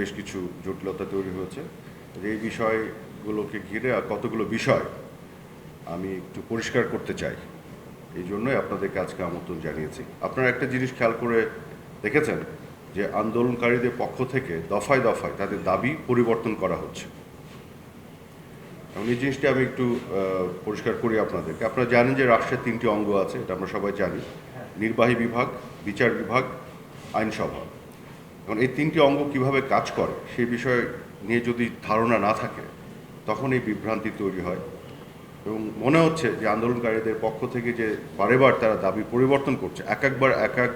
বেশ কিছু জটিলতা তৈরি হয়েছে। এই বিষয়গুলোকে ঘিরে আর কতগুলো বিষয় আমি একটু পরিষ্কার করতে চাই, এই জন্যই আপনাদেরকে আজকে আমন্ত্রণ জানিয়েছি। আপনারা একটা জিনিস খেয়াল করে দেখেছেন যে আন্দোলনকারীদের পক্ষ থেকে দফায় দফায় তাদের দাবি পরিবর্তন করা হচ্ছে। এবং এই জিনিসটা আমি একটু পরিষ্কার করি আপনাদেরকে। আপনারা জানেন যে রাষ্ট্রের 3টি অঙ্গ আছে, এটা আমরা সবাই জানি: নির্বাহী বিভাগ, বিচার বিভাগ, আইনসভা। এখন এই 3টি অঙ্গ কিভাবে কাজ করে সেই বিষয় নিয়ে যদি ধারণা না থাকে তখন এই বিভ্রান্তি তৈরি হয় এবং মনে হচ্ছে যে আন্দোলনকারীদের পক্ষ থেকে যে বারেবার তারা দাবি পরিবর্তন করছে, একবার এক এক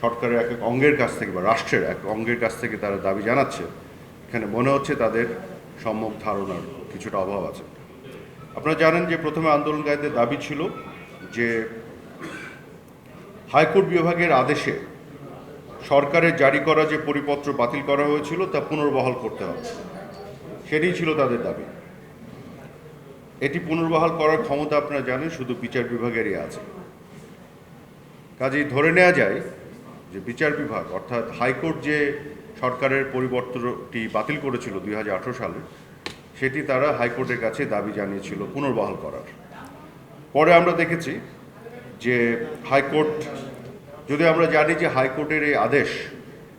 সরকারের এক এক অঙ্গের কাছ থেকে বা রাষ্ট্রের এক অঙ্গের কাছ থেকে তারা দাবি জানাচ্ছে, এখানে মনে হচ্ছে তাদের সম্যক ধারণার কিছুটা অভাব আছে। আপনারা জানেন যে প্রথমে আন্দোলনকারীদের দাবি ছিল যে হাইকোর্ট বিভাগের আদেশে সরকারের জারি করা যে পরিপত্র বাতিল করা হয়েছিল তা পুনর্বহাল করতে হবে, সেটাই ছিল তাদের দাবি। এটি পুনর্বহাল করার ক্ষমতা আপনারা জানেন শুধু বিচার বিভাগেরই আছে। কাজেই ধরে নেওয়া যায় যে বিচার বিভাগ অর্থাৎ হাইকোর্ট যে সরকারের পরিবর্তনটি বাতিল করেছিল 2018 সালে, সেটি তারা হাইকোর্টের কাছে দাবি জানিয়েছিল পুনর্বহাল করার। পরে আমরা দেখেছি যে হাইকোর্ট, যদি আমরা জানি যে হাইকোর্টের এই আদেশ,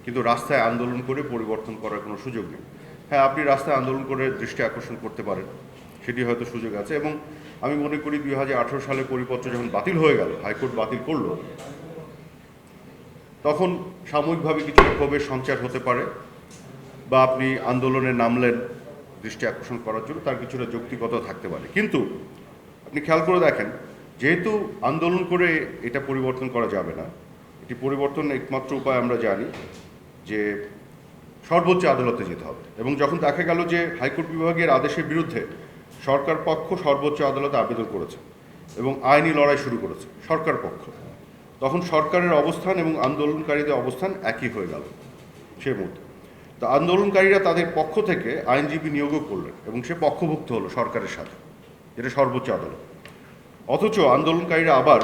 কিন্তু রাস্তায় আন্দোলন করে পরিবর্তন করার কোনো সুযোগ নেই। হ্যাঁ, আপনি রাস্তায় আন্দোলন করে দৃষ্টি আকর্ষণ করতে পারেন, সেটি হয়তো সুযোগ আছে। এবং আমি মনে করি 2018 সালে পরিপত্র যখন বাতিল হয়ে গেল, হাইকোর্ট বাতিল করলো, তখন সাময়িকভাবে কিছুটা ক্ষোভের সঞ্চার হতে পারে, বা আপনি আন্দোলনে নামলেন দৃষ্টি আকর্ষণ করার জন্য, তার কিছুটা যৌক্তিকতা থাকতে পারে। কিন্তু আপনি খেয়াল করে দেখেন, যেহেতু আন্দোলন করে এটা পরিবর্তন করা যাবে না, এটি পরিবর্তন একমাত্র উপায় আমরা জানি যে সর্বোচ্চ আদালতে যেতে হবে। এবং যখন দেখা গেল যে হাইকোর্ট বিভাগের আদেশের বিরুদ্ধে সরকার পক্ষ সর্বোচ্চ আদালতে আবেদন করেছে এবং আইনি লড়াই শুরু করেছে সরকার পক্ষ, তখন সরকারের অবস্থান এবং আন্দোলনকারীদের অবস্থান একই হয়ে গেল সে মুহূর্তে। তো আন্দোলনকারীরা তাদের পক্ষ থেকে আইনজীবী নিয়োগও করলেন এবং সে পক্ষভুক্ত হলো সরকারের সাথে, যেটা সর্বোচ্চ আদালত। অথচ আন্দোলনকারীরা আবার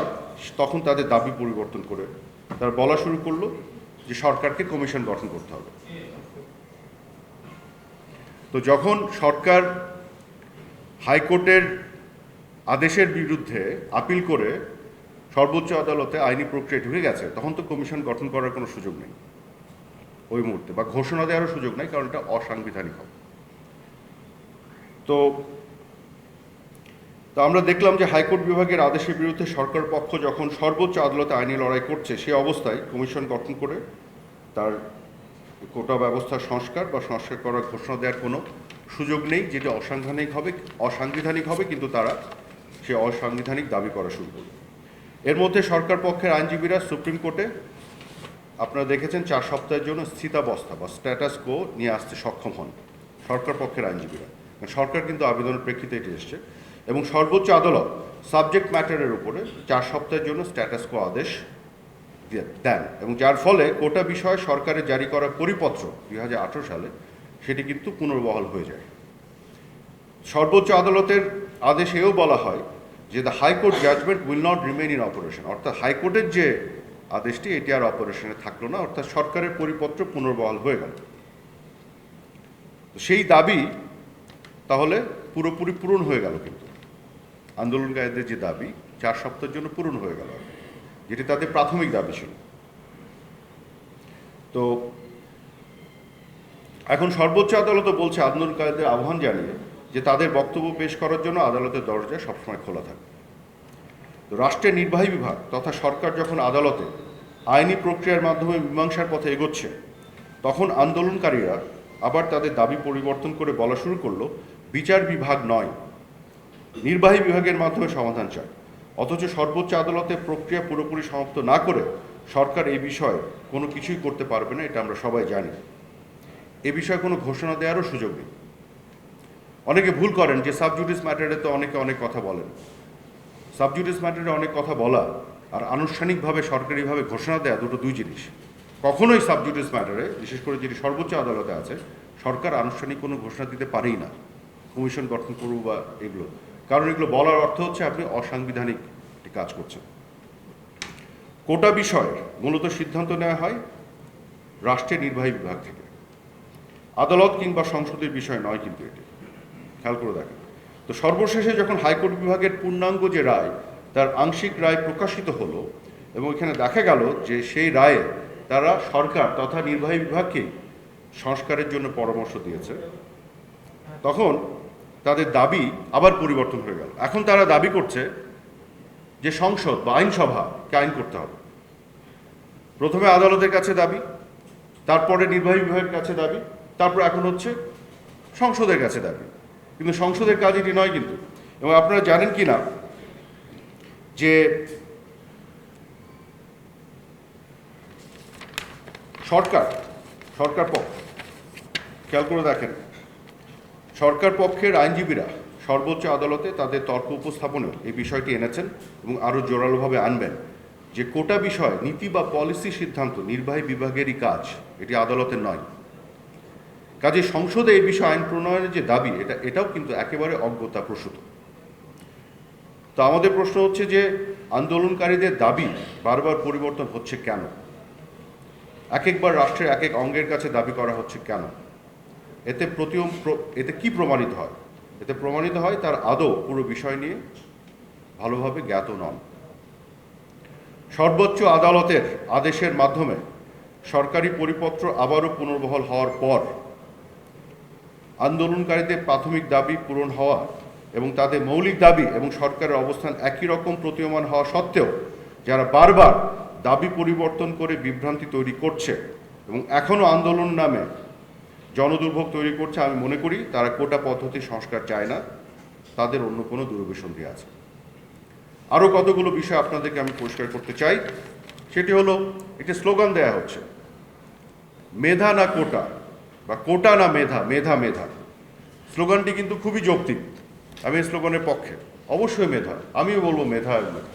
তখন তাদের দাবি পরিবর্তন করে তারা বলা শুরু করলো যে সরকারকে কমিশন গঠন করতে হবে। তো যখন সরকার হাইকোর্টের আদেশের বিরুদ্ধে আপিল করে সর্বোচ্চ আদালতে আইনি প্রক্রিয়া ঢুকে গেছে, তখন তো কমিশন গঠন করার কোনো সুযোগ নেই ওই মুহূর্তে, বা ঘোষণা দেওয়ারও সুযোগ নেই, কারণ এটা অসাংবিধানিক হবে। তো আমরা দেখলাম যে হাইকোর্ট বিভাগের আদেশের বিরুদ্ধে সরকার পক্ষ যখন সর্বোচ্চ আদালতে আইনি লড়াই করছে, সে অবস্থায় কমিশন গঠন করে তার কোটা ব্যবস্থার সংস্কার বা সংস্কার করার ঘোষণা দেওয়ার কোনো সুযোগ নেই, যেটি অসাংবিধানিক হবে, কিন্তু তারা সে অসাংবিধানিক দাবি করা শুরু করবে। এর মধ্যে সরকার পক্ষের আইনজীবীরা সুপ্রিম কোর্টে, আপনারা দেখেছেন, 4 সপ্তাহের জন্য স্থিতাবস্থা বা স্ট্যাটাস কো নিয়ে আসতে সক্ষম হন সরকার পক্ষের আইনজীবীরা। সরকার কিন্তু আবেদনের প্রেক্ষিতে এটি এসছে এবং সর্বোচ্চ আদালত সাবজেক্ট ম্যাটারের উপরে 4 সপ্তাহের জন্য স্ট্যাটাস কো আদেশ দেন, এবং যার ফলে কোটা বিষয়ে সরকারের জারি করা পরিপত্র 2018 সালে সেটি কিন্তু পুনর্বহাল হয়ে যায়। সর্বোচ্চ আদালতের আদেশেও বলা হয় যে the high court judgement will not remain in operation, অর্থাৎ হাইকোর্টের যে আদেশটি এটি আর অপারেশনে থাকলো না, অর্থাৎ সরকারের পরিপত্র পুনর্বহাল হয়ে গেল। সেই দাবি তাহলে পুরোপুরি পূরণ হয়ে গেল, কিন্তু আন্দোলনকারীদের যে দাবি 4 সপ্তাহের জন্য পূরণ হয়ে গেল, যেটি তাদের প্রাথমিক দাবি ছিল। তো এখন সর্বোচ্চ আদালতও বলছে আন্দোলনকারীদের আহ্বান জানিয়ে যে তাদের বক্তব্য পেশ করার জন্য আদালতের দরজা সবসময় খোলা থাকবে। তো রাষ্ট্রের নির্বাহী বিভাগ তথা সরকার যখন আদালতে আইনি প্রক্রিয়ার মাধ্যমে মীমাংসার পথে এগোচ্ছে, তখন আন্দোলনকারীরা আবার তাদের দাবি পরিবর্তন করে বলা শুরু করলো বিচার বিভাগ নয়, নির্বাহী বিভাগের মাধ্যমে সমাধান চায়। অথচ সর্বোচ্চ আদালতের প্রক্রিয়া পুরোপুরি সমাপ্ত না করে সরকার এই বিষয়ে কোনো কিছুই করতে পারবে না, এটা আমরা সবাই জানি। এ বিষয়ে কোনো ঘোষণা দেওয়ারও সুযোগ নেই। অনেকে ভুল করেন যে সাবজুডিস ম্যাটারে তো অনেকে অনেক কথা বলেন। সাবজুডিস ম্যাটারে অনেক কথা বলা আর আনুষ্ঠানিকভাবে সরকারিভাবে ঘোষণা দেওয়া দুই জিনিস। কখনোই সাবজুডিস ম্যাটারে, বিশেষ করে যেটি সর্বোচ্চ আদালতে আছে, সরকার আনুষ্ঠানিক কোনো ঘোষণা দিতে পারেই না, কমিশন গঠন করব বা এগুলো, কারণ এগুলো বলার অর্থ হচ্ছে আপনি অসাংবিধানিক কাজ করছেন। কোটা বিষয়ে মূলত সিদ্ধান্ত নেওয়া হয় রাষ্ট্রের নির্বাহী বিভাগ থেকে। আদালত কিংবা সংসদের বিষয় নয় কিন্তু এটি, খেয়াল করে দেখেন। তো সর্বশেষে যখন হাইকোর্ট বিভাগের পূর্ণাঙ্গ যে রায়, তার আংশিক রায় প্রকাশিত হলো এবং এখানে দেখা গেল যে সেই রায়ে তারা সরকার তথা নির্বাহী বিভাগকে সংস্কারের জন্য পরামর্শ দিয়েছে, তখন তাদের দাবি আবার পরিবর্তন হয়ে গেল। এখন তারা দাবি করছে যে সংসদ বা আইনসভাকে আইন করতে হবে। প্রথমে আদালতের কাছে দাবি, তারপরে নির্বাহী বিভাগের কাছে দাবি, তারপর এখন হচ্ছে সংসদের কাছে দাবি। কিন্তু সংসদের কাজ এটি নয় কিন্তু। এবং আপনারা জানেন কি না যে সরকার পক্ষ, খেয়াল করে দেখেন, সরকার পক্ষের আইনজীবীরা সর্বোচ্চ আদালতে তাদের তর্ক উপস্থাপনেও এই বিষয়টি এনেছেন এবং আরও জোরালোভাবে আনবেন যে কোটা বিষয় নীতি বা পলিসি সিদ্ধান্ত নির্বাহী বিভাগেরই কাজ, এটি আদালতের নয়। কাজে সংসদে এই বিষয়ে আইন প্রণয়নের যে দাবি, এটাও কিন্তু একেবারে অজ্ঞতা প্রসূত। তো আমাদের প্রশ্ন হচ্ছে যে আন্দোলনকারীদের দাবি বারবার পরিবর্তন হচ্ছে কেন? এক একবার রাষ্ট্রের এক এক অঙ্গের কাছে দাবি করা হচ্ছে কেন? এতে কি প্রমাণিত হয়? এতে প্রমাণিত হয় তার আদৌ পুরো বিষয় নিয়ে ভালোভাবে জ্ঞাত নন। সর্বোচ্চ আদালতের আদেশের মাধ্যমে সরকারি পরিপত্র আবারও পুনর্বহাল হওয়ার পর আন্দোলনকারীদের প্রাথমিক দাবি পূরণ হওয়া এবং তাদের মৌলিক দাবি এবং সরকারের অবস্থান একই রকম প্রতীয়মান হওয়া সত্ত্বেও যারা বারবার দাবি পরিবর্তন করে বিভ্রান্তি তৈরি করছে এবং এখনও আন্দোলন নামে জনদুর্ভোগ তৈরি করছে, আমি মনে করি তারা কোটা পদ্ধতি সংস্কার চায় না, তাদের অন্য কোনো দুরভিসন্ধি আছে। আরও কতগুলো বিষয় আপনাদেরকে আমি পরিষ্কার করতে চাই। সেটি হলো, একটি স্লোগান দেয়া হচ্ছে, মেধা না কোটা বা কোটা না মেধা, মেধা মেধা। স্লোগানটি কিন্তু খুবই যৌক্তিক, আমি এই স্লোগানের পক্ষে। অবশ্যই মেধা, আমিও বলবো মেধা এবং মেধা,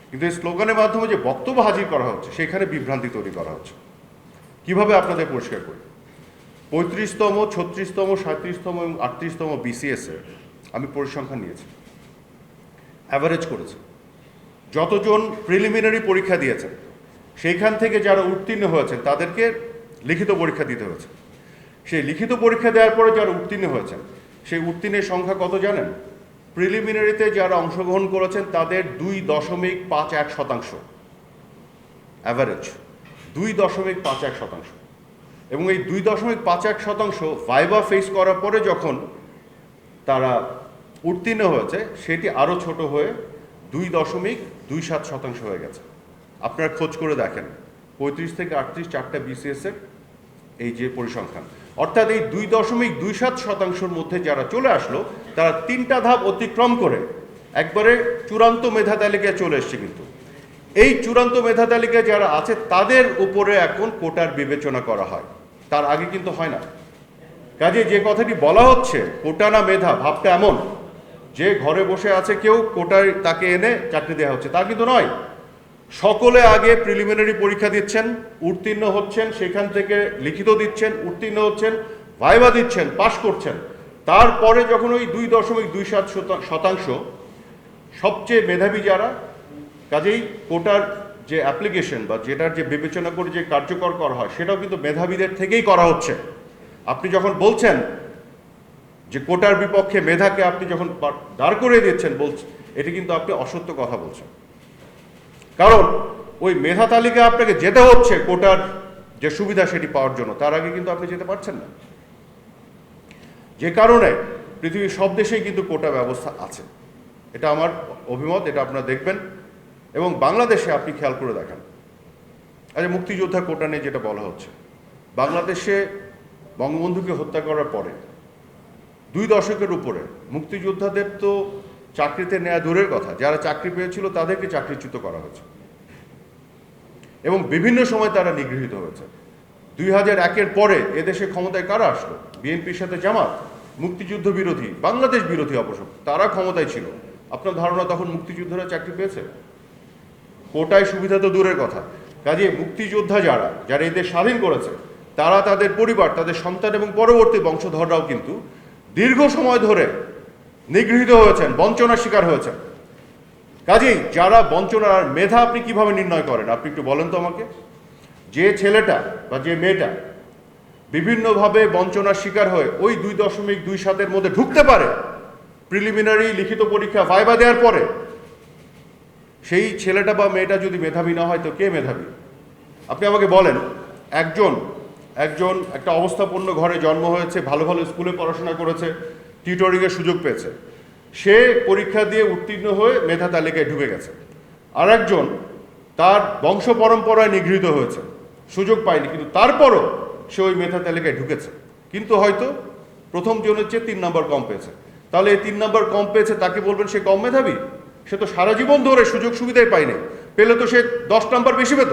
কিন্তু এই স্লোগানের মাধ্যমে যে বক্তব্য হাজির করা হচ্ছে সেখানে বিভ্রান্তি তৈরি করা হচ্ছে। কিভাবে আপনাদের পরিষ্কার করি? 35তম, 36তম, 37তম এবং 38তম বিসিএসে আমি পরিসংখ্যান নিয়েছি, অ্যাভারেজ করেছি। যতজন প্রিলিমিনারি পরীক্ষা দিয়েছেন সেইখান থেকে যারা উত্তীর্ণ হয়েছেন তাদেরকে লিখিত পরীক্ষা দিতে হয়েছে। সেই লিখিত পরীক্ষা দেওয়ার পরে যারা উত্তীর্ণ হয়েছেন সেই উত্তীর্ণের সংখ্যা কত জানেন? প্রিলিমিনারিতে যারা অংশগ্রহণ করেছেন তাদের 2.51%, অ্যাভারেজ 2.51%। এবং এই 2.51% ভাইভা ফেস করার পরে যখন তারা উত্তীর্ণ হয়েছে সেটি আরও ছোট হয়ে 2.27% হয়ে গেছে। আপনারা খোঁজ করে দেখেন 35 থেকে 38 চারটা বিসিএসের এই যে পরিসংখ্যান, অর্থাৎ এই 2.27%-র মধ্যে যারা চলে আসলো তারা 3টা ধাপ অতিক্রম করে একবারে চূড়ান্ত মেধা তালিকায় চলে এসছে। কিন্তু এই চূড়ান্ত মেধা তালিকায় যারা আছে তাদের উপরে এখন কোটার বিবেচনা করা হয়, তার আগে কিন্তু হয় না। কাজে যে কথাটি বলা হচ্ছে কোটা না মেধা, ভাবটা এমন যে ঘরে বসে আছে কেউ, কোটায় তাকে এনে চাকরি দেওয়া হচ্ছে, তা কিন্তু নয়। সকলে আগে প্রিলিমিনারি পরীক্ষা দিচ্ছেন, উত্তীর্ণ হচ্ছেন, সেখান থেকে লিখিত দিচ্ছেন, উত্তীর্ণ হচ্ছেন, ভাইভা দিচ্ছেন, পাশ করছেন। তারপরে যখন ওই 2.27% সবচেয়ে মেধাবী যারা, কাজেই কোটার যে অ্যাপ্লিকেশন বা যেটার যে বিবেচনা করে যে কার্যকর করা হয় সেটাও কিন্তু মেধাবীদের থেকেই করা হচ্ছে। আপনি যখন বলছেন যে কোটার বিপক্ষে মেধাকে আপনি যখন দাঁড় করিয়ে দিচ্ছেন এটি কিন্তু আপনি অসত্য কথা বলছেন। কারণ ওই মেধা তালিকায় আপনাকে যেতে হচ্ছে কোটার যে সুবিধা সেটি পাওয়ার জন্য, তার আগে কিন্তু আপনি যেতে পারছেন না। যে কারণে পৃথিবীর সব দেশেই কিন্তু কোটা ব্যবস্থা আছে, এটা আমার অভিমত, এটা আপনারা দেখবেন। এবং বাংলাদেশে আপনি খেয়াল করে দেখেন, আচ্ছা মুক্তিযোদ্ধা কোটা নিয়ে যেটা বলা হচ্ছে, বাংলাদেশে বঙ্গবন্ধুকে হত্যা করার পরে 2 দশকের উপরে মুক্তিযোদ্ধাদের তো চাকরিতে নেওয়া দূরের কথা, যারা চাকরি পেয়েছিল তাদেরকে চাকরিচ্যুত করা হয়েছে এবং বিভিন্ন সময় তারা নিগৃহীত হয়েছে। 2001-এর পরে এদেশে ক্ষমতায় কারা আসলো? বিএনপির সাথে জামাত, মুক্তিযুদ্ধ বিরোধী, বাংলাদেশ বিরোধী অবশ্য, তারা ক্ষমতায় ছিল। আপনার ধারণা তখন মুক্তিযোদ্ধারা চাকরি পেয়েছে? কোটায় সুবিধা তো দূরের কথা। কাজে মুক্তিযোদ্ধা যারা এই দেশ স্বাধীন করেছে তারা, তাদের পরিবার, তাদের সন্তান এবং পরবর্তী বংশধররাও কিন্তু দীর্ঘ সময় ধরে নিগৃহীত হয়েছেন, বঞ্চনার শিকার হয়েছেন। কাজেই যারা বঞ্চনার মেধা আপনি কিভাবে নির্ণয় করেন? আপনি একটু বলেন তো আমাকে। যে ছেলেটা বা যে মেয়েটা বিভিন্নভাবে বঞ্চনার শিকার হয়ে ওই 2.27-এর মধ্যে ঢুকতে পারে প্রিলিমিনারি লিখিত পরীক্ষা ভাইবা দেওয়ার পরে, সেই ছেলেটা বা মেয়েটা যদি মেধাবী না হয় তো কে মেধাবী? আপনি আমাকে বলেন, একজন একটা অবস্থাপন্ন ঘরে জন্ম হয়েছে, ভালো ভালো স্কুলে পড়াশোনা করেছে, টিউটরিংয়ের সুযোগ পেয়েছে, সে পরীক্ষা দিয়ে উত্তীর্ণ হয়ে মেধা তালিকায় ঢুকে গেছে। আর একজন তার বংশ পরম্পরায় নিগৃহীত হয়েছে, সুযোগ পায়নি, কিন্তু তারপরও সে ওই মেধা তালিকায় ঢুকেছে, কিন্তু হয়তো প্রথম জনের চেয়ে 3 নম্বর কম পেয়েছে। তাহলে এই 3 নম্বর কম পেয়েছে তাকে বলবেন সে কম মেধাবী? সে তো সারা জীবন ধরে সুযোগ সুবিধাই পায়নি, পেলে তো সে 10 নম্বর বেশি পেত।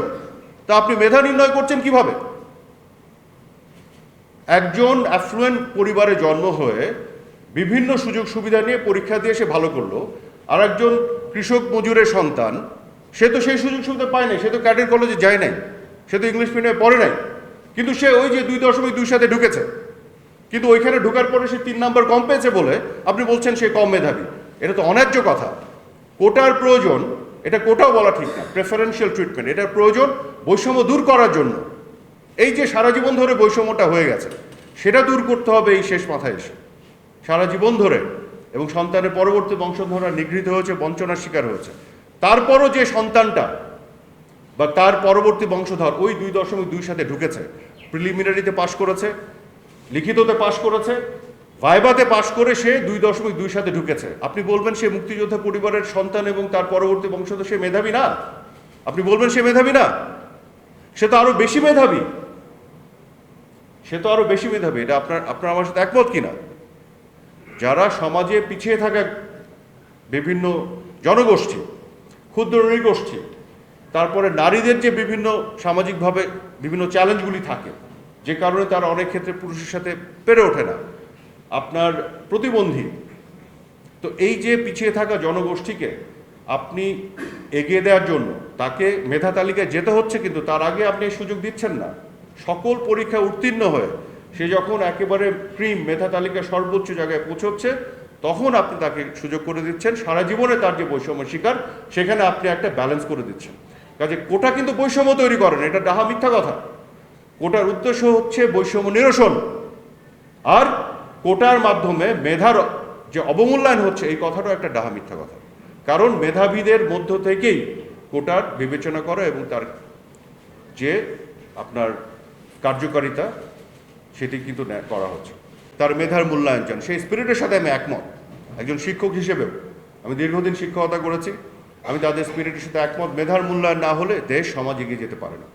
তা আপনি মেধা নির্ণয় করছেন কিভাবে? একজন অ্যাফ্লুয়েন্ট পরিবারে জন্ম হয়ে বিভিন্ন সুযোগ সুবিধা নিয়ে পরীক্ষা দিয়ে সে ভালো করলো, আর একজন কৃষক মজুরের সন্তান, সে তো সেই সুযোগ সুবিধা পায় নাই, সে তো ক্যাডেট কলেজে যায় নাই, সে তো ইংলিশ মিডিয়ামে পড়ে নাই, কিন্তু সে ওই যে 2.2 সাথে ঢুকেছে, কিন্তু ওইখানে ঢোকার পরে সে 3 নম্বর কম পেয়েছে বলে আপনি বলছেন সে কম মেধাবী। এটা তো অন্যায্য কথা। কোটার প্রয়োজন, এটা কোটাও বলা ঠিক না, প্রেফারেন্সিয়াল ট্রিটমেন্ট, এটার প্রয়োজন বৈষম্য দূর করার জন্য। এই যে সারা জীবন ধরে বৈষম্যটা হয়ে গেছে, সেটা দূর করতে হবে এই শেষ মাথায় এসে। সারা জীবন ধরে এবং সন্তানের পরবর্তী বংশধররা নিগৃহীত হয়েছে, বঞ্চনার শিকার হয়েছে, তারপরও যে সন্তানটা বা তার পরবর্তী বংশধর ওই 2.2 সাথে ঢুকেছে, প্রিলিমিনারিতে পাশ করেছে, লিখিততে পাশ করেছে, ভাইবাতে পাশ করে সে 2.2 সাথে ঢুকেছে, আপনি বলবেন সে মুক্তিযোদ্ধা পরিবারের সন্তান এবং তার পরবর্তী বংশধর, সে মেধাবী না? আপনি বলবেন সে মেধাবী না? সে তো আরো বেশি মেধাবী, সে তো আরো বেশি মেধাবী। এটা আপনার আমার সাথে একমত কিনা? যারা সমাজে পিছিয়ে থাকা বিভিন্ন জনগোষ্ঠী, ক্ষুদ্র নৃগোষ্ঠী, তারপরে নারীদের যে বিভিন্ন সামাজিকভাবে বিভিন্ন চ্যালেঞ্জগুলি থাকে, যে কারণে তারা অনেক ক্ষেত্রে পুরুষের সাথে পেরে ওঠে না, আপনার প্রতিবন্ধী, তো এই যে পিছিয়ে থাকা জনগোষ্ঠীকে আপনি এগিয়ে দেওয়ার জন্য তাকে মেধা তালিকায় যেতে হচ্ছে, কিন্তু তার আগে আপনি সুযোগ দিচ্ছেন না। সকল পরীক্ষা উত্তীর্ণ হয়ে সে যখন একেবারে প্রিম মেধা তালিকায় সর্বোচ্চ জায়গায় পৌঁছচ্ছে, তখন আপনি তাকে সুযোগ করে দিচ্ছেন। সারা জীবনে তার যে বৈষম্য শিকার, সেখানে আপনি একটা ব্যালেন্স করে দিচ্ছেন। কাজে কোটা কিন্তু বৈষম্য তৈরি করেন, এটা ডাহা মিথ্যা কথা। কোটার উদ্দেশ্য হচ্ছে বৈষম্য নিরসন, আর কোটার মাধ্যমে মেধার যে অবমূল্যায়ন হচ্ছে, এই কথাটাও একটা ডাহা মিথ্যা কথা। কারণ মেধাবীদের মধ্য থেকেই কোটার বিবেচনা করা এবং তার যে আপনার কার্যকারিতা, সেটি কিন্তু করা হচ্ছে। তার মেধার মূল্যায়ন চান, সেই স্পিরিটের সাথে আমি একমত। একজন শিক্ষক হিসেবেও আমি দীর্ঘদিন শিক্ষকতা করেছি, আমি তাদের স্পিরিটের সাথে একমত। মেধার মূল্যায়ন না হলে দেশ সমাজ এগিয়ে যেতে পারে না।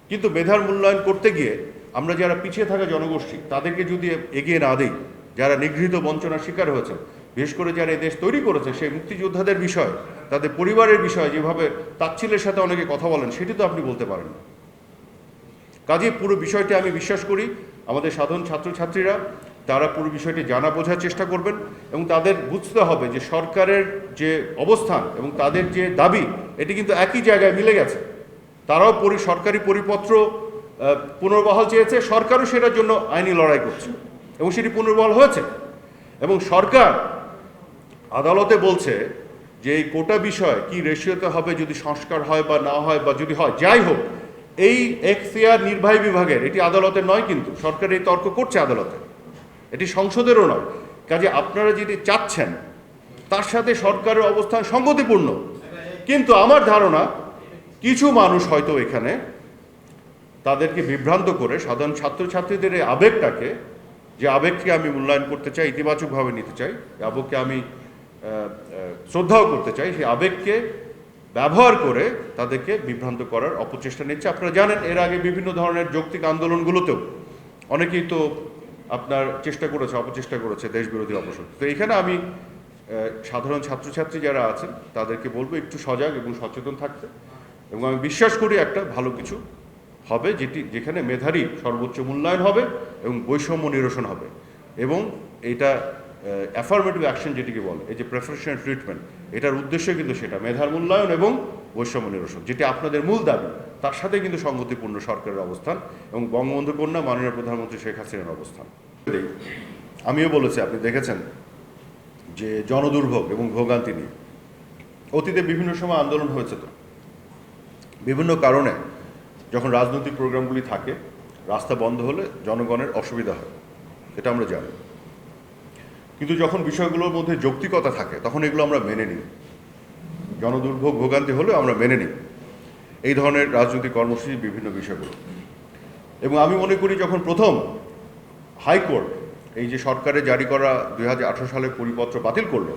কিন্তু মেধার মূল্যায়ন করতে গিয়ে আমরা যারা পিছিয়ে থাকা জনগোষ্ঠী, তাদেরকে যদি এগিয়ে না দিই, যারা নিগৃহীত বঞ্চনার শিকার হয়েছে, বিশেষ করে যারা এই দেশ তৈরি করেছে, সেই মুক্তিযোদ্ধাদের বিষয়, তাদের পরিবারের বিষয় যেভাবে তাচ্ছিল্যের সাথে অনেকে কথা বলেন, সেটি তো আপনি বলতে পারেন না। কাজেই পুরো বিষয়টি আমি বিশ্বাস করি আমাদের সাধারণ ছাত্রছাত্রীরা তারা পুরো বিষয়টি জানা বোঝার চেষ্টা করবেন, এবং তাদের বুঝতে হবে যে সরকারের যে অবস্থান এবং তাদের যে দাবি, এটি কিন্তু একই জায়গায় মিলে গেছে। তারাও সরকারি পরিপত্র পুনর্বহাল চেয়েছে, সরকারও সেটার জন্য আইনি লড়াই করছে এবং সেটি পুনর্বহাল হয়েছে। এবং সরকার আদালতে বলছে যে এই কোটা বিষয় কি রেশিওতে হবে, যদি সংস্কার হয় বা না হয়, বা যদি হয়, যাই হোক, এই এখতিয়ার নির্বাহী বিভাগের, এটি আদালতের নয়, কিন্তু সরকার এই তর্ক করছে আদালতে, এটি সংসদেরও নয়। কাজে আপনারা যদি চাচ্ছেন, তার সাথে সরকারের অবস্থান সঙ্গতিপূর্ণ, কিন্তু আমার ধারণা কিছু মানুষ হয়তো এখানে তাদেরকে বিভ্রান্ত করে সাধারণ ছাত্রছাত্রীদের এই আবেগটাকে, যে আবেগকে আমি মূল্যায়ন করতে চাই, ইতিবাচকভাবে নিতে চাই, আবেগকে আমি শ্রদ্ধাও করতে চাই, সেই আবেগকে ব্যবহার করে তাদেরকে বিভ্রান্ত করার অপচেষ্টা নিচ্ছে। আপনারা জানেন এর আগে বিভিন্ন ধরনের যৌক্তিক আন্দোলনগুলোতেও অনেকেই তো আপনার চেষ্টা করেছে, অপচেষ্টা করেছে দেশবিরোধী অপশক্তি। তো এখানে আমি সাধারণ ছাত্রছাত্রী যারা আছেন তাদেরকে বলবো একটু সজাগ এবং সচেতন থাকতে, এবং আমি বিশ্বাস করি একটা ভালো কিছু হবে, যেখানে মেধারই সর্বোচ্চ মূল্যায়ন হবে এবং বৈষম্য নিরসন হবে। এবং এটা অ্যাফার্মেটিভ অ্যাকশন যেটিকে বলে, এই যে প্রেফারেন্সিয়াল ট্রিটমেন্ট, এটার উদ্দেশ্য কিন্তু সেটা মেধার মূল্যায়ন এবং বৈষম্য নিরসন, যেটি আপনাদের মূল দাবি, তার সাথে কিন্তু সঙ্গতিপূর্ণ সরকারের অবস্থান এবং বঙ্গবন্ধু কন্যা মাননীয় প্রধানমন্ত্রী শেখ হাসিনার অবস্থান। আমিও বলেছি, আপনি দেখেছেন যে জনদুর্ভোগ এবং ভোগান্তি নিয়ে অতীতে বিভিন্ন সময় আন্দোলন হয়েছে। তো বিভিন্ন কারণে যখন রাজনৈতিক প্রোগ্রামগুলি থাকে, রাস্তা বন্ধ হলে জনগণের অসুবিধা হয়, এটা আমরা জানি। কিন্তু যখন বিষয়গুলোর মধ্যে যৌক্তিকতা থাকে তখন এগুলো আমরা মেনে নিই। জনদুর্ভোগ ভোগান্তি হলেও আমরা মেনে নিই এই ধরনের রাজনৈতিক কর্মসূচি বিভিন্ন বিষয়গুলো। এবং আমি মনে করি যখন প্রথম হাইকোর্ট এই যে সরকারের জারি করা 2018 সালের পরিপত্র বাতিল করলো,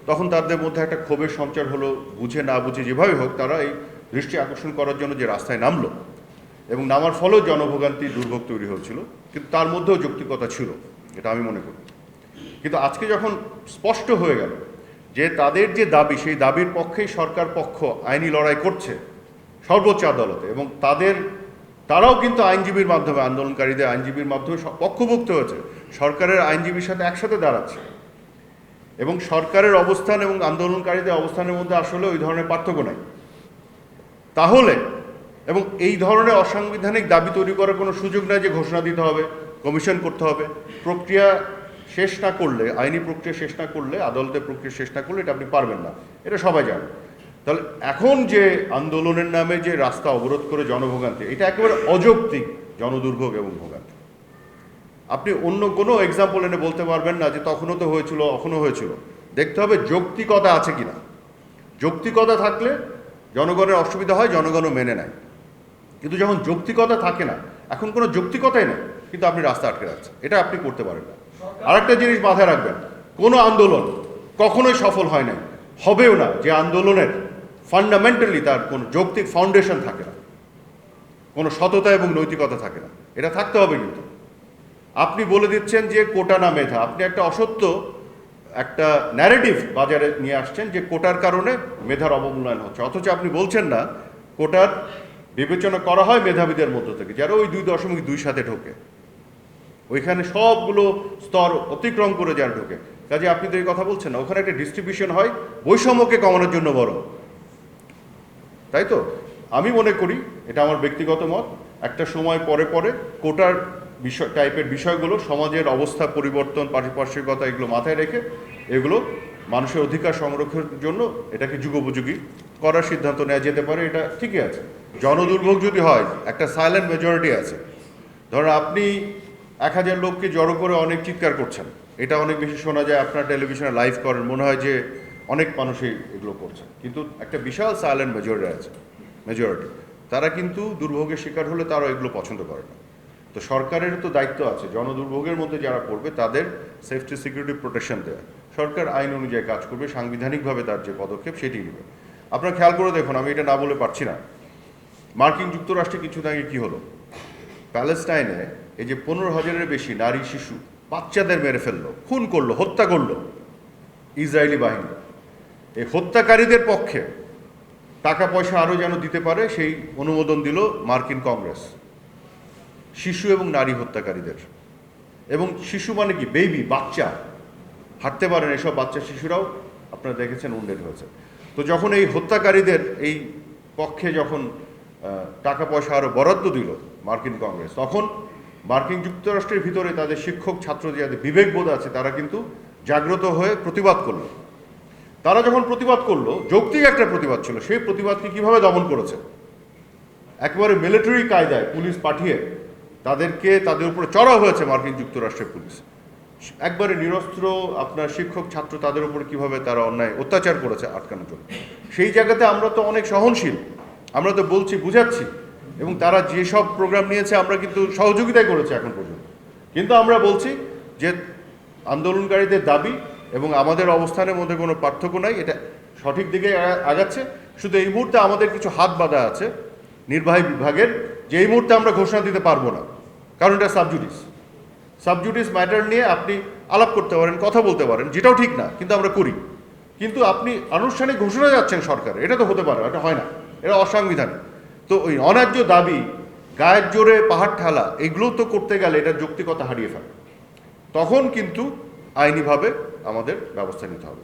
তখন তাদের মধ্যে একটা ক্ষোভের সঞ্চার হলো, বুঝে না বুঝে যেভাবে হোক তারা এই দৃষ্টি আকর্ষণ করার জন্য যে রাস্তায় নামলো, এবং নামার ফলেও জনভোগান্তি দুর্ভোগ তৈরি হয়েছিল, কিন্তু তার মধ্যেও যৌক্তিকতা ছিল, এটা আমি মনে করি। কিন্তু আজকে যখন স্পষ্ট হয়ে গেল যে তাদের যে দাবি, সেই দাবির পক্ষেই সরকার পক্ষ আইনি লড়াই করছে সর্বোচ্চ আদালতে, এবং তারাও কিন্তু আইনজীবীর মাধ্যমে, আন্দোলনকারীদের আইনজীবীর মাধ্যমে পক্ষভুক্ত হয়েছে, সরকারের আইনজীবীর সাথে একসাথে দাঁড়াচ্ছে, এবং সরকারের অবস্থান এবং আন্দোলনকারীদের অবস্থানের মধ্যে আসলে ওই ধরনের পার্থক্য নাই। তাহলে এবং এই ধরনের অসাংবিধানিক দাবি তৈরি করার কোনো সুযোগ নাই যে ঘোষণা দিতে হবে, কমিশন করতে হবে, প্রক্রিয়া শেষ না করলে, আইনি প্রক্রিয়া শেষ না করলে, আদালতের প্রক্রিয়া শেষ না করলে এটা আপনি পারবেন না, এটা সবাই জানে। তাহলে এখন যে আন্দোলনের নামে যে রাস্তা অবরোধ করে জনভোগান্তি, এটা একেবারে অযৌক্তিক জনদুর্ভোগ এবং ভোগান্তি। আপনি অন্য কোনো এক্সাম্পল এনে বলতে পারবেন না যে তখনও তো হয়েছিল, এখনও হয়েছিল। দেখতে হবে যৌক্তিকতা আছে কিনা। যৌক্তিকতা থাকলে জনগণের অসুবিধা হয়, জনগণও মেনে নেয়। কিন্তু যখন যৌক্তিকতা থাকে না, এখন কোনো যৌক্তিকতাই নেই, কিন্তু আপনি রাস্তা আটকে রাখছেন, এটা আপনি করতে পারেন না। আরেকটা জিনিস মাথায় রাখবেন, কোনো আন্দোলন কখনোই সফল হয় নাই, হবেও না, যে আন্দোলনের ফান্ডামেন্টালি তার কোনো যৌক্তিক ফাউন্ডেশন থাকে না, কোনো সততা এবং নৈতিকতা থাকে না। এটা থাকতে হবে। কিন্তু আপনি বলে দিচ্ছেন যে কোটা না মেধা, আপনি একটা অসত্য একটা ন্যারেটিভ বাজারে নিয়ে আসছেন যে কোটার কারণে মেধার অবমূল্যায়ন হচ্ছে, অথচ আপনি বলছেন না কোটার বিবেচনা করা হয় মেধাবীদের মধ্য থেকে, যারা ওই 2.2 সাথে ঢোকে, ওইখানে সবগুলো স্তর অতিক্রম করে যারা ঢোকে। কাজে আপনি তো এই কথা বলছেন না, ওখানে একটা ডিস্ট্রিবিউশন হয় বৈষম্যকে কমানোর জন্য বড়, তাই তো? আমি মনে করি, এটা আমার ব্যক্তিগত মত, একটা সময় পরে পরে কোটার টাইপের বিষয়গুলো সমাজের অবস্থা পরিবর্তন, পারিপার্শ্বিকতা এগুলো মাথায় রেখে এগুলো মানুষের অধিকার সংরক্ষণের জন্য এটাকে যুগোপযোগী করার সিদ্ধান্ত নেওয়া যেতে পারে, এটা ঠিকই আছে। জনদুর্ভোগ যদি হয়, একটা সাইলেন্ট মেজরিটি আছে, ধরুন আপনি 1000 লোককে জড়ো করে অনেক চিৎকার করছেন, এটা অনেক বেশি শোনা যায়, আপনার টেলিভিশনে লাইভ করেন, মনে হয় যে অনেক মানুষই এগুলো করছে, কিন্তু একটা বিশাল সাইলেন্ট মেজরিটি তারা কিন্তু দুর্ভোগের শিকার হলে তারা এগুলো পছন্দ করে না। তো সরকারের তো দায়িত্ব আছে জনদুর্ভোগের মধ্যে যারা পড়বে তাদের সেফটি সিকিউরিটি প্রোটেকশন দেওয়া। সরকার আইন অনুযায়ী কাজ করবে, সাংবিধানিকভাবে তার যে পদক্ষেপ সেটি নেবে। আপনারা খেয়াল করে দেখুন, আমি এটা না বলে পারছি না, মার্কিন যুক্তরাষ্ট্রে কিছুদিন আগে কী হলো, প্যালেস্টাইনে এই যে 15,000-এর বেশি নারী শিশু বাচ্চাদের মেরে ফেললো, খুন করলো, হত্যা করলো ইসরায়েলি বাহিনী। এই হত্যাকারীদের পক্ষে টাকা পয়সা আরও যেন দিতে পারে সেই অনুমোদন দিল মার্কিন কংগ্রেস, শিশু এবং নারী হত্যাকারীদের। এবং শিশু মানে কি, বেবি, বাচ্চা, হাঁটতে পারেন এসব বাচ্চা শিশুরাও আপনারা দেখেছেন উন্ডেড হয়েছে। তো যখন এই হত্যাকারীদের এই পক্ষে যখন টাকা পয়সা আরও বরাদ্দ দিল মার্কিন কংগ্রেস, তখন মার্কিন যুক্তরাষ্ট্রের ভিতরে তাদের শিক্ষক ছাত্র যাদের বিবেকবোধ আছে তারা কিন্তু জাগ্রত হয়ে প্রতিবাদ করলো। তারা যখন প্রতিবাদ করলো, যৌক্তিক একটা প্রতিবাদ ছিল, সেই প্রতিবাদকে কীভাবে দমন করেছে, একেবারে মিলিটারি কায়দায় পুলিশ পাঠিয়ে তাদের উপরে চড়াও হয়েছে মার্কিন যুক্তরাষ্ট্রের পুলিশ, একবারে নিরস্ত্র আপনার শিক্ষক ছাত্র তাদের উপরে কীভাবে তারা অন্যায় অত্যাচার করেছে আটকানোর জন্য। সেই জায়গাতে আমরা তো অনেক সহনশীল, আমরা তো বলছি, বুঝাচ্ছি, এবং তারা যেসব প্রোগ্রাম নিয়েছে আমরা কিন্তু সহযোগিতাই করেছি এখন পর্যন্ত। কিন্তু আমরা বলছি যে আন্দোলনকারীদের দাবি এবং আমাদের অবস্থানের মধ্যে কোনো পার্থক্য নাই, এটা সঠিক দিকে আগাচ্ছে। শুধু এই মুহূর্তে আমাদের কিছু হাত বাঁধা আছে নির্বাহী বিভাগের, যে এই মুহূর্তে আমরা ঘোষণা দিতে পারবো না, কারণ এটা সাবজুডিস ম্যাটার নিয়ে আপনি আলাপ করতে পারেন, কথা বলতে পারেন, যেটাও ঠিক না, কিন্তু আমরা করি। কিন্তু আপনি আনুষ্ঠানিক ঘোষণা যাচ্ছেন সরকারে, এটা তো হতে পারে, এটা হয় না, এটা অসাংবিধানিক। তো ওই অন্যায্য দাবি, গায়ের জোরে পাহাড় ঠেলা, এগুলো তো করতে গেলে এটা যৌক্তিকতা হারিয়ে ফেলে, তখন কিন্তু আইনিভাবে আমাদের ব্যবস্থা নিতে হবে।